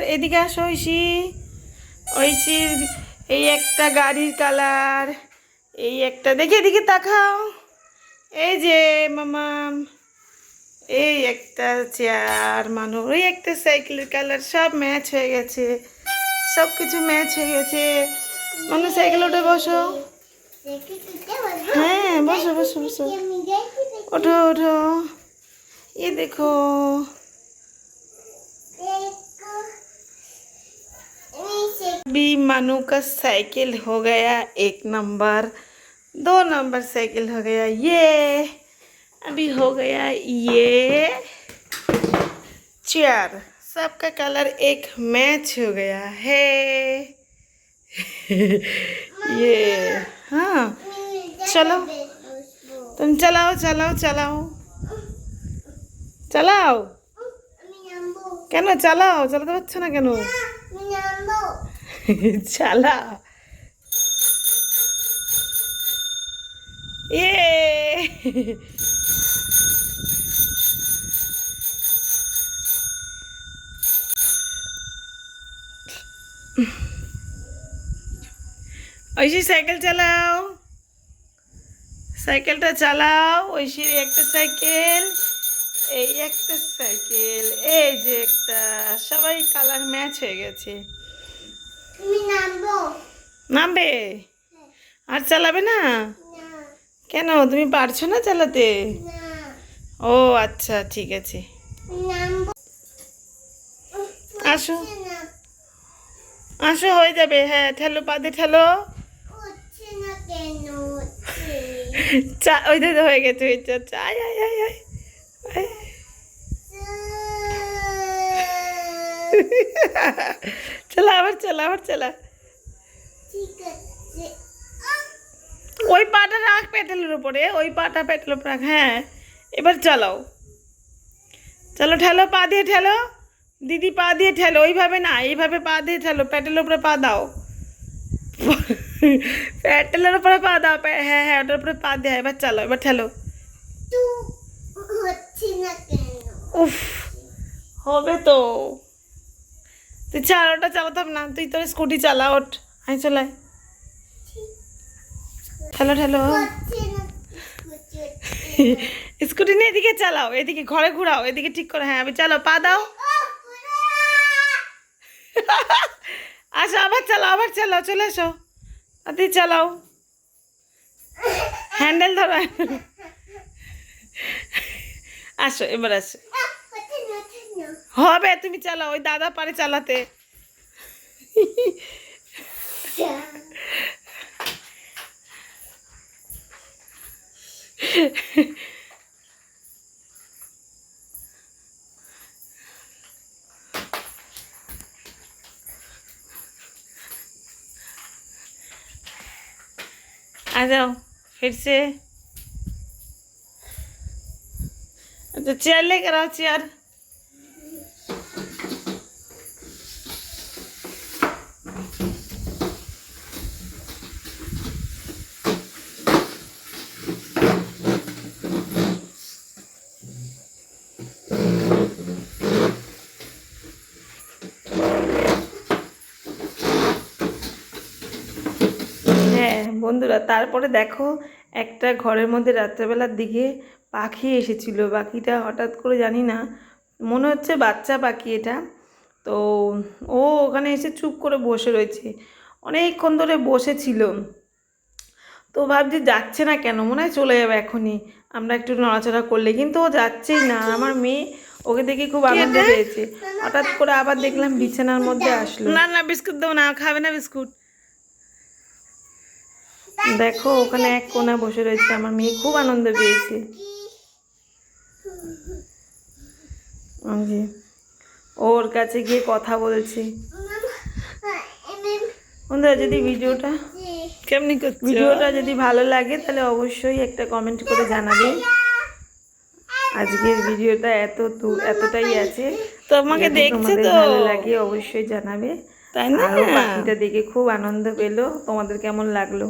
Colour, এদিকে আসো ঐশী। ঐশীর এই একটা গাড়ির কালার, এই একটা, দেখি এদিকে তাকাও। এই যে মামাম, এই একটা চেয়ার মানুষ, ওই একটা সাইকেলের কালার, সব ম্যাচ হয়ে গেছে, সব কিছু ম্যাচ হয়ে গেছে। মানুষ সাইকেল উঠে বসো। হ্যাঁ বসো বসো বসো, ওঠো ওঠো। ये देखो, अभी मनु का साइकिल हो गया 1 नंबर, 2 नंबर साइकिल हो गया ये, अभी हो गया ये चेयर। सबका कलर एक मैच हो गया है। ये हाँ, चलो तुम चलाओ चलाओ चलाओ চালাও। কেন চালাও, চালাতে পারছো না কেন? চালা। এ ঐশী সাইকেল চালাও, সাইকেলটা চালাও। ঐশীর একটা সাইকেল, এই একটা সাইকেল, এই যে একটা, সবাই কালার ম্যাচ হয়ে গেছে। নামবে আর চালাবে না কেন? তুমি পারছো না চালাতে? ও আচ্ছা ঠিক আছে, আসো আসো, হয়ে যাবে। হ্যাঁ ঠেলো, পাদে ঠেলো। ওই তো হয়ে গেছে, আয় আয় আয় আয়। চলা আবার, চলা আবার, চলা। ওই পাটা রাখ পেটেলের উপরে, ওই পাটা পেটেলের উপর রাখ। হ্যাঁ এবার চালাও, চলো ঠেলো, পা দিয়ে ঠেলো। দিদি পা দিয়ে ঠেলো, ওইভাবে না, এইভাবে পা দিয়ে ঠেলো, পেটেলের উপরে পা দাও। পেটেলের উপরে পা দাও, হ্যাঁ হ্যাঁ ওটার উপরে পা দিয়ে। এবার চালো, এবার ঠেলো। উফ, হবে তো। তুই চাল, ওটা চালাতাম না, তুই তোর স্কুটি চালা, ওঠ। আই চলাই, ঠেলো ঠেলো। স্কুটি নিয়ে এদিকে চালাও, এদিকে ঘরে ঘুরাও, এদিকে ঠিক করে। হ্যাঁ আমি চালাও, পা দাও। আসো আবার চালাও, আবার চালাও, চলে এসো, তুই চালাও। হ্যান্ডেল ধরো, আসো এবার আসো। হবে, তুমি চালাও, ওই দাদা পারে চালাতে। आ जाओ फिर से। तो चेयर लेकर आओ, चेयर। বন্ধুরা তারপরে দেখো, একটা ঘরের মধ্যে রাত্রেবেলার দিকে পাখি এসেছিল। পাখিটা হঠাৎ করে, জানি না, মনে হচ্ছে বাচ্চা পাখি এটা। তো ও ওখানে এসে চুপ করে বসে রয়েছে, অনেকক্ষণ ধরে বসেছিল। তো ভাবছি যাচ্ছে না কেন, মনে হয় চলে যাবে এখনই, আমরা একটু নড়াচড়া করলে, কিন্তু ও যাচ্ছেই না। আমার মেয়ে ওকে দেখে খুব আনন্দ পেয়েছে। হঠাৎ করে আবার দেখলাম বিছানার মধ্যে আসলো। না না বিস্কুট দেবো না, খাবে না বিস্কুট। দেখো ওখানে এক কোণা বসে রয়েছে, আমার মেয়ে খুব আনন্দ পেয়েছে। ওর কাছে গিয়ে কথা বলছি। বন্ধুরা যদি ভিডিওটা যদি ভালো লাগে তাহলে অবশ্যই একটা কমেন্ট করে জানাবে। আজকের ভিডিওটা এতটাই আছে, তো আমাকে দেখছে তো ভালো লাগে অবশ্যই জানাবে, তাই না? পাখিটা দেখে খুব আনন্দ পেলো। তোমাদের কেমন লাগলো?